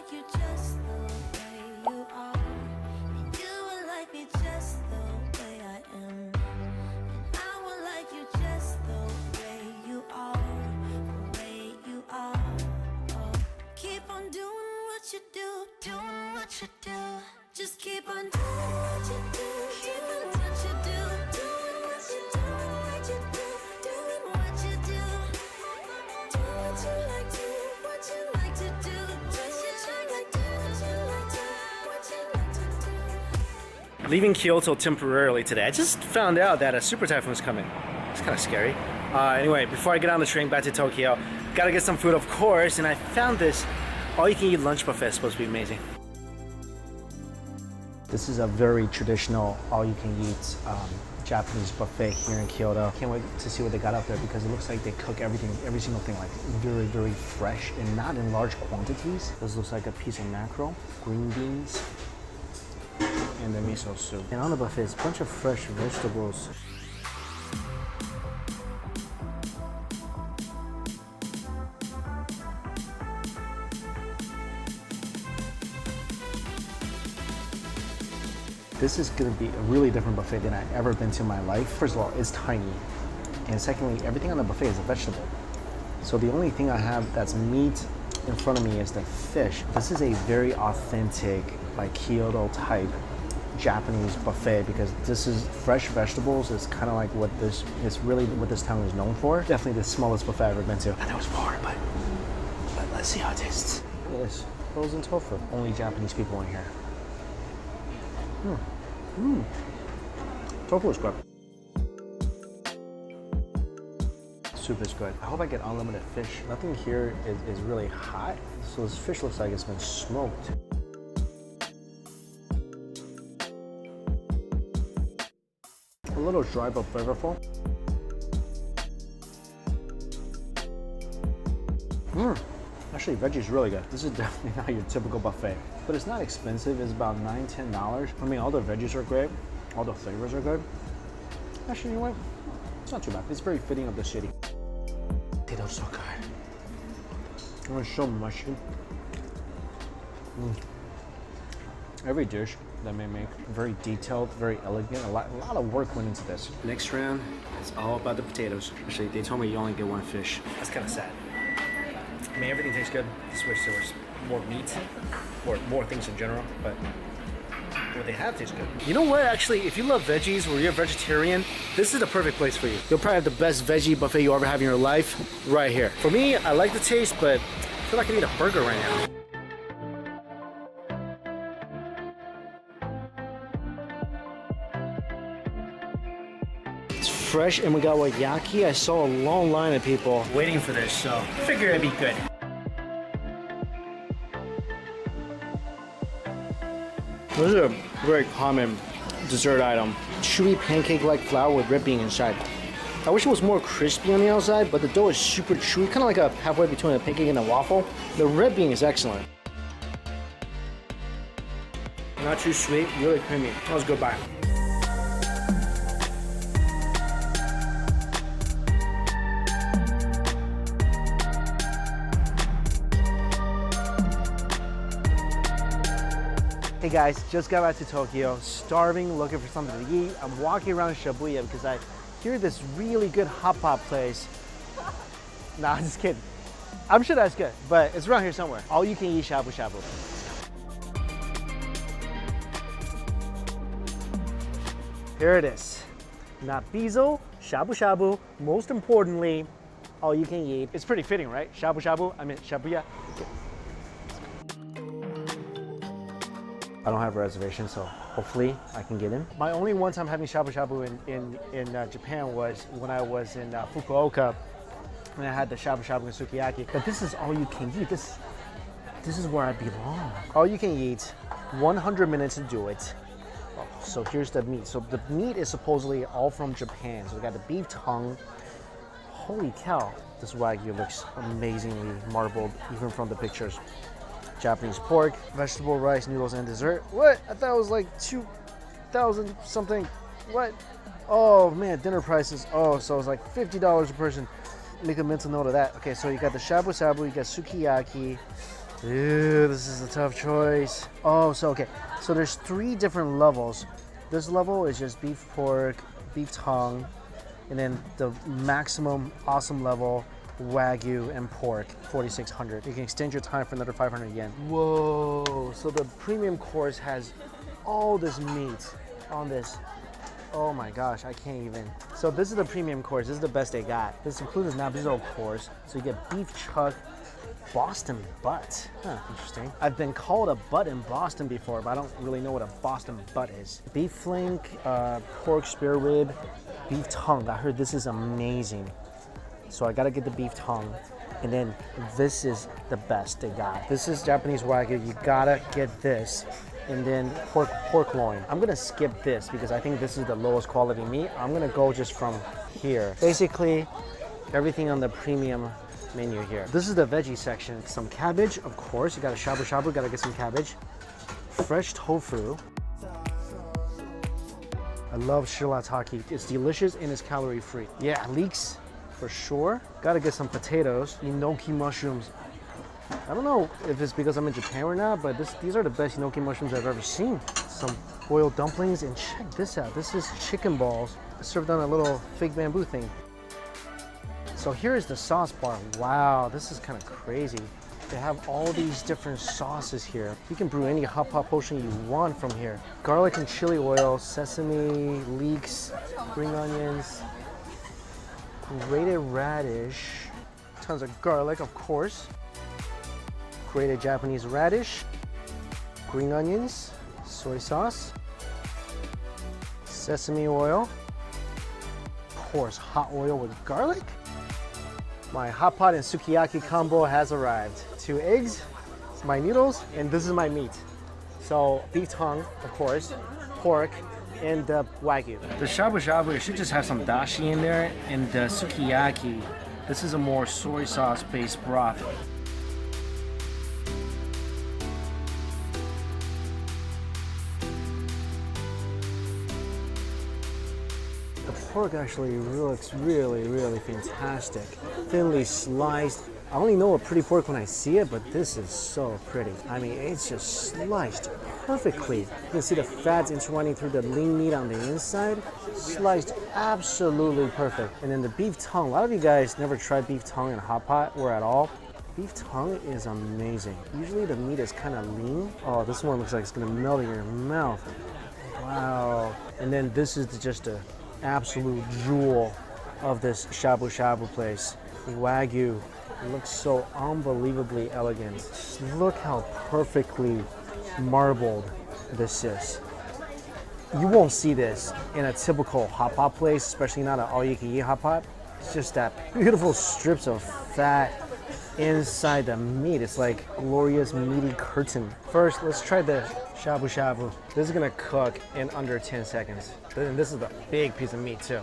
like you just the way you are. And you would like me just the way I am. And I would like you just the way you are. The way you are. Oh, keep on doing what you do, doing what you do. Just keep on doing what you do, doing what you do, doing what you do, what you do, doing what you do. Do what you like to, what you like to do, what you like to, what you like to do. Leaving Kyoto temporarily today. I just found out that a super typhoon is coming. It's kind of scary. Anyway, before I get on the train back to Tokyo, gotta get some food, of course, and I found this all-you-can-eat lunch buffet. It's supposed to be amazing. This is a very traditional all-you-can-eat Japanese buffet here in Kyoto. Can't wait to see what they got up there because it looks like they cook everything, every single thing, like very, very fresh and not in large quantities. This looks like a piece of mackerel, green beans, and the miso soup. And on the buffet is a bunch of fresh vegetables. This is gonna be a really different buffet than I've ever been to in my life. First of all, it's tiny. And secondly, everything on the buffet is a vegetable. So the only thing I have that's meat in front of me is the fish. This is a very authentic, like Kyoto type Japanese buffet because this is fresh vegetables. It's kind of like what this is really what this town is known for. Definitely the smallest buffet I've ever been to. I know it's more, but let's see how it tastes. Look at this, frozen tofu. Only Japanese people in here. Tofu is good. Soup is good. I hope I get unlimited fish. Nothing here is really hot, so this fish looks like it's been smoked. A little dry but flavorful. Actually, veggie is really good. This is definitely not your typical buffet, but it's not expensive. It's about $9, $10. I mean, all the veggies are great. All the flavors are good. Actually, you know what? It's not too bad. It's very fitting of the city. Potatoes so good. Oh, it's so mushy. Every dish that they make, very detailed, very elegant. A lot of work went into this. Next round, it's all about the potatoes. Actually, they told me you only get one fish. That's kind of sad. I mean, everything tastes good. Switch to more meat, or more things in general, but what they have tastes good. You know what, actually, if you love veggies or you're a vegetarian, this is the perfect place for you. You'll probably have the best veggie buffet you'll ever have in your life right here. For me, I like the taste, but I feel like I need a burger right now. It's fresh and we got yaki. I saw a long line of people waiting for this, so I figured it'd be good. This is a very common dessert item. Chewy pancake-like flour with red bean inside. I wish it was more crispy on the outside, but the dough is super chewy, kind of like a halfway between a pancake and a waffle. The red bean is excellent. Not too sweet, really creamy. That was a good bite. Hey guys, just got back to Tokyo, starving, looking for something to eat. I'm walking around Shibuya because I hear this really good hot pot place. Nah, I'm just kidding. I'm sure that's good, but it's around here somewhere. All you can eat shabu shabu. Here it is. Nabezo, shabu shabu, most importantly, all you can eat. It's pretty fitting, right? Shabu shabu, I mean Shibuya. I don't have a reservation, so hopefully I can get in. My only one time having shabu shabu in Japan was when I was in Fukuoka, and I had the shabu shabu and sukiyaki. But this is all you can eat. This is where I belong. All you can eat, 100 minutes to do it. Oh, so here's the meat. So the meat is supposedly all from Japan. So we got the beef tongue. Holy cow, this Wagyu looks amazingly marbled, even from the pictures. Japanese pork, vegetable, rice, noodles, and dessert. What? I thought it was like 2,000 something. What? Oh man, dinner prices. Oh, so it's like $50 a person. Make a mental note of that. Okay, so you got the shabu shabu, you got sukiyaki, Ew, this is a tough choice. Oh, so okay. So there's 3 different levels. This level is just beef pork, beef tongue, and then the maximum awesome level, Wagyu and pork, 4,600. You can extend your time for another 500 yen. Whoa, so the premium course has all this meat on this. Oh my gosh, I can't even. So this is the premium course. This is the best they got. This includes Nabezo course. So you get beef chuck, Boston butt. Huh, interesting. I've been called a butt in Boston before, but I don't really know what a Boston butt is. Beef flank, pork spare rib, beef tongue. I heard this is amazing. So I gotta get the beef tongue. And then this is the best they got. This is Japanese Wagyu. You gotta get this. And then pork loin. I'm gonna skip this because I think this is the lowest quality meat. I'm gonna go just from here. Basically, everything on the premium menu here. This is the veggie section. Some cabbage, of course. You got a shabu shabu, gotta get some cabbage. Fresh tofu. I love shirataki. It's delicious and it's calorie free. Yeah, leeks for sure. Gotta get some potatoes. Enoki mushrooms. I don't know if it's because I'm in Japan or not, but these are the best enoki mushrooms I've ever seen. Some boiled dumplings, and check this out. This is chicken balls served on a little fake bamboo thing. So here is the sauce bar. Wow, this is kind of crazy. They have all these different sauces here. You can brew any hot pot potion you want from here. Garlic and chili oil, sesame, leeks, spring onions, grated radish, tons of garlic, of course. Grated Japanese radish, green onions, soy sauce, sesame oil, of course hot oil with garlic. My hot pot and sukiyaki combo has arrived. 2 eggs, my noodles, and this is my meat. So beef tongue, of course, pork, and Wagyu. The shabu shabu should just have some dashi in there, and the sukiyaki, this is a more soy sauce based broth. The pork actually looks really fantastic. Thinly sliced. I only know a pretty pork when I see it, but this is so pretty. I mean, it's just sliced perfectly. You can see the fats intertwining through the lean meat on the inside. Sliced absolutely perfect. And then the beef tongue. A lot of you guys never tried beef tongue in a hot pot or at all. Beef tongue is amazing. Usually the meat is kind of lean. Oh, this one looks like it's gonna melt in your mouth. Wow. And then this is just a absolute jewel of this shabu shabu place. Wagyu. It looks so unbelievably elegant. Just look how perfectly marbled this is. You won't see this in a typical hot pot place, especially not an all-you-can-eat hot pot. It's just that beautiful strips of fat inside the meat. It's like glorious meaty curtain. First, let's try the shabu shabu. This is gonna cook in under 10 seconds. And this is a big piece of meat too.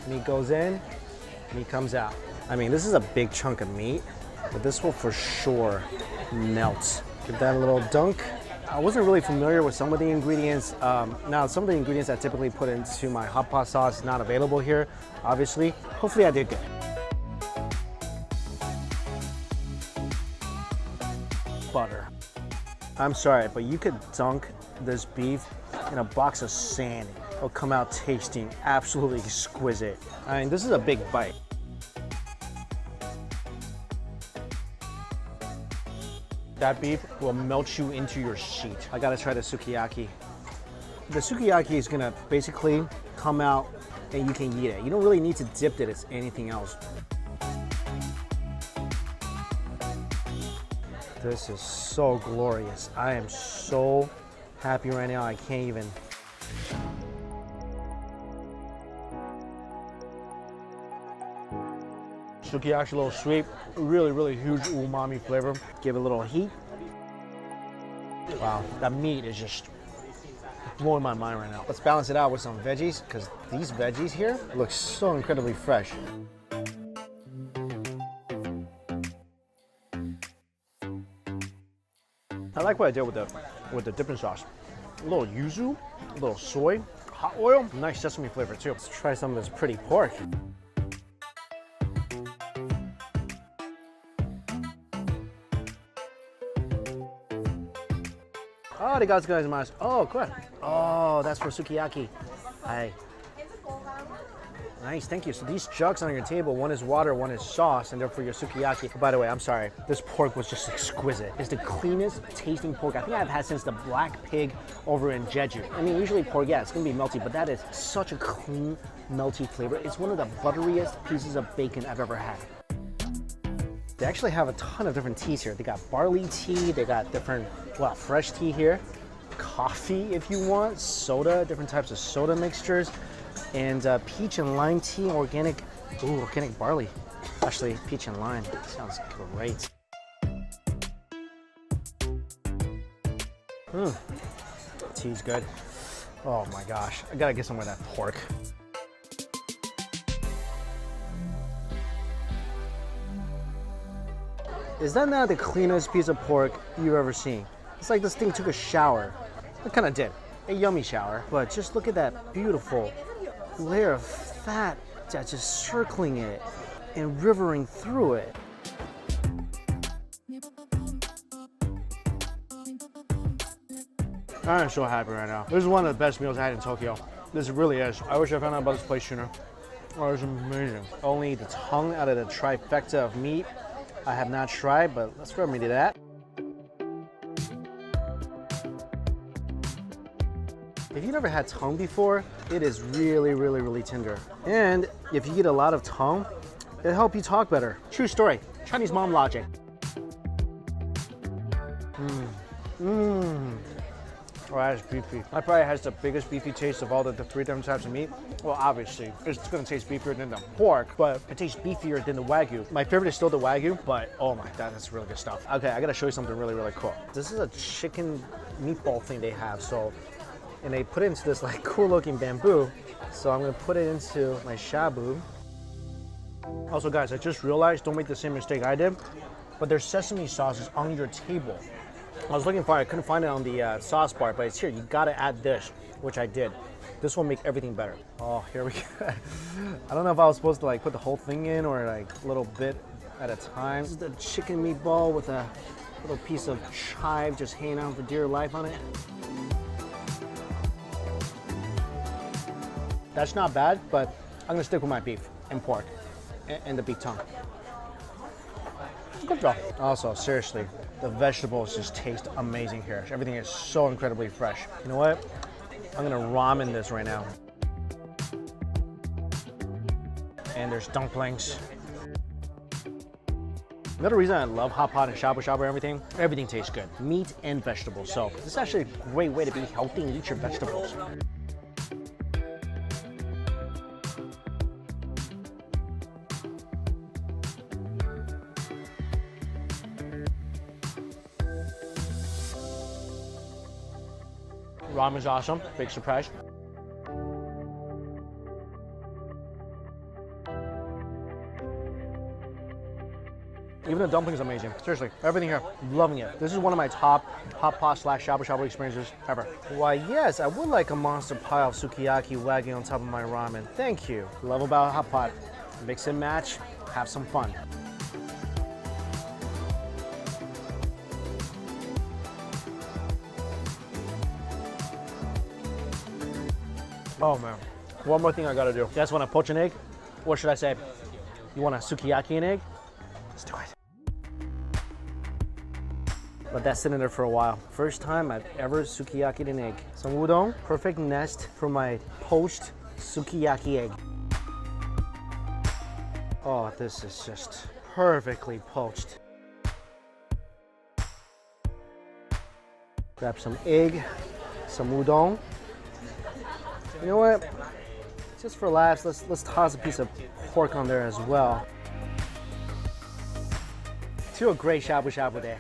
Meat goes in, meat comes out. I mean, this is a big chunk of meat, but this will for sure melt. Give that a little dunk. I wasn't really familiar with some of the ingredients. Now, some of the ingredients I typically put into my hot pot sauce not available here, obviously. Hopefully I did good. Butter. I'm sorry, but you could dunk this beef in a box of sand. It'll come out tasting absolutely exquisite. I mean, this is a big bite. That beef will melt you into your seat. I gotta try the sukiyaki. The sukiyaki is gonna basically come out and you can eat it. You don't really need to dip it as anything else. This is so glorious. I am so happy right now, I can't even. Sukiyaki, a little sweet, really huge umami flavor. Give it a little heat. Wow, that meat is just blowing my mind right now. Let's balance it out with some veggies, because these veggies here look so incredibly fresh. I like what I did with the dipping sauce. A little yuzu, a little soy, hot oil, nice sesame flavor too. Let's try some of this pretty pork. Oh, they got guys. Oh, cool. Oh, that's for sukiyaki. Hi. Nice, thank you. So these jugs on your table, one is water, one is sauce, and they're for your sukiyaki. Oh, by the way, I'm sorry. This pork was just exquisite. It's the cleanest tasting pork I think I've had since the black pig over in Jeju. I mean, usually pork, yeah, it's gonna be melty, but that is such a clean, melty flavor. It's one of the butteriest pieces of bacon I've ever had. They actually have a ton of different teas here. They got barley tea, they got different, well, fresh tea here, coffee if you want, soda, different types of soda mixtures, and peach and lime tea, organic barley. Actually, peach and lime, sounds great. Tea's good. Oh my gosh, I gotta get some of that pork. Is that not the cleanest piece of pork you've ever seen? It's like this thing took a shower. It kind of did, a yummy shower. But just look at that beautiful layer of fat that's just circling it and rivering through it. I'm so happy right now. This is one of the best meals I had in Tokyo. This really is. I wish I found out about this place sooner. Oh, it was amazing. Only the tongue out of the trifecta of meat I have not tried, but let's go and do that. If you've never had tongue before, it is really, really, really tender. And if you get a lot of tongue, it'll help you talk better. True story, Chinese mom logic. Oh, that's beefy. That probably has the biggest beefy taste of all the three different types of meat. Well, obviously, it's gonna taste beefier than the pork, but it tastes beefier than the Wagyu. My favorite is still the Wagyu, but oh my God, that's really good stuff. Okay, I gotta show you something really, really cool. This is a chicken meatball thing they have, and they put it into this like cool looking bamboo. So I'm gonna put it into my shabu. Also guys, I just realized, don't make the same mistake I did, but there's sesame sauce is on your table. I was looking for it, I couldn't find it on the sauce bar, but it's here. You gotta add this, which I did. This will make everything better. Oh, here we go. I don't know if I was supposed to like put the whole thing in or like a little bit at a time. This is the chicken meatball with a little piece of chive just hanging out for dear life on it. That's not bad, but I'm gonna stick with my beef and pork and the beef tongue. Good job. Also, seriously, the vegetables just taste amazing here. Everything is so incredibly fresh. You know what? I'm gonna ramen this right now. And there's dumplings. Another reason I love hot pot and shabu shabu and everything tastes good. Meat and vegetables. So this is actually a great way to be healthy and eat your vegetables. Ramen's awesome, big surprise. Even the dumplings amazing. Seriously, everything here, loving it. This is one of my top hot pot / shabu shabu experiences ever. Why yes, I would like a monster pile of sukiyaki Wagyu on top of my ramen. Thank you. Love about hot pot. Mix and match, have some fun. Oh man, one more thing I gotta do. You guys want to poach an egg? Or should I say, you want a sukiyaki an egg? Let's do it. Let that sit in there for a while. First time I've ever sukiyaki'd an egg. Some udon, perfect nest for my poached sukiyaki egg. Oh, this is just perfectly poached. Grab some egg, some udon. You know what? Just for laughs, let's toss a piece of pork on there as well. To a great shabu shabu day.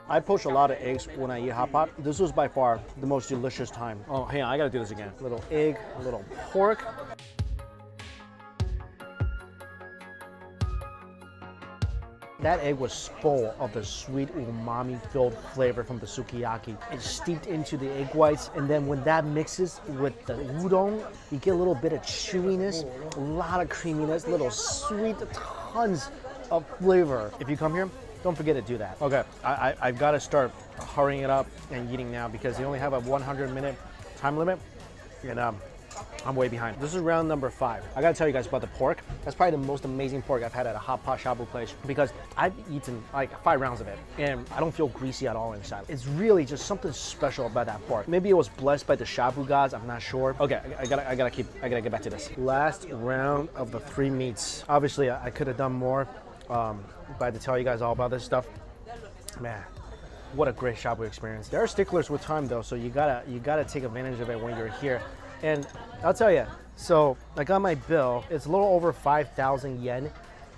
I poach a lot of eggs when I eat hot pot. This was by far the most delicious time. Oh, hang on, I gotta do this again. A little egg, a little pork. That egg was full of the sweet umami-filled flavor from the sukiyaki. It's steeped into the egg whites, and then when that mixes with the udon, you get a little bit of chewiness, a lot of creaminess, little sweet, tons of flavor. If you come here, don't forget to do that. Okay, I've got to start hurrying it up and eating now because they only have a 100-minute time limit, and I'm way behind. This is round number 5. I gotta tell you guys about the pork. That's probably the most amazing pork I've had at a hot pot shabu place because I've eaten like 5 rounds of it and I don't feel greasy at all inside. It's really just something special about that pork. Maybe it was blessed by the shabu gods, I'm not sure. Okay, I gotta get back to this. Last round of the 3 meats. Obviously, I could have done more, but I had to tell you guys all about this stuff. Man, what a great shabu experience. There are sticklers with time though, so you gotta take advantage of it when you're here. And I'll tell you, so I got my bill. It's a little over 5,000 yen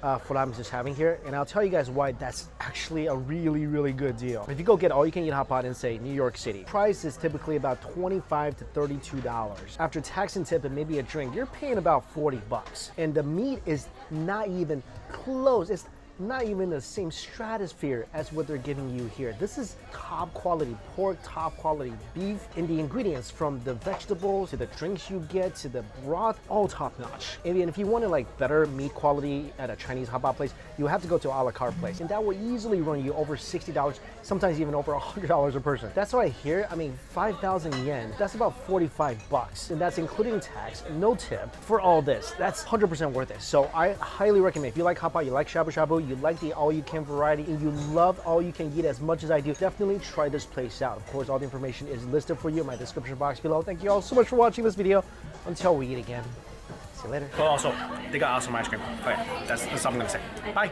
for what I'm just having here. And I'll tell you guys why that's actually a really, really good deal. If you go get all you can eat hot pot in, say, New York City, price is typically about $25 to $32. After tax and tip and maybe a drink, you're paying about 40 bucks. And the meat is not even close. It's not even the same stratosphere as what they're giving you here. This is top quality pork, top quality beef, and the ingredients from the vegetables to the drinks you get to the broth, all top notch. And if you wanted like better meat quality at a Chinese hot pot place, you have to go to a la carte place, and that will easily run you over $60, sometimes even over $100 a person. That's why here, I mean, 5,000 yen, that's about 45 bucks, and that's including tax, no tip for all this. That's 100% worth it. So I highly recommend, if you like hot pot, you like shabu shabu, you like the all-you-can variety, and you love all-you-can-eat as much as I do, definitely try this place out. Of course, all the information is listed for you in my description box below. Thank you all so much for watching this video. Until we eat again, see you later. Oh, also, they got awesome ice cream. Okay, that's something I'm gonna say. Bye.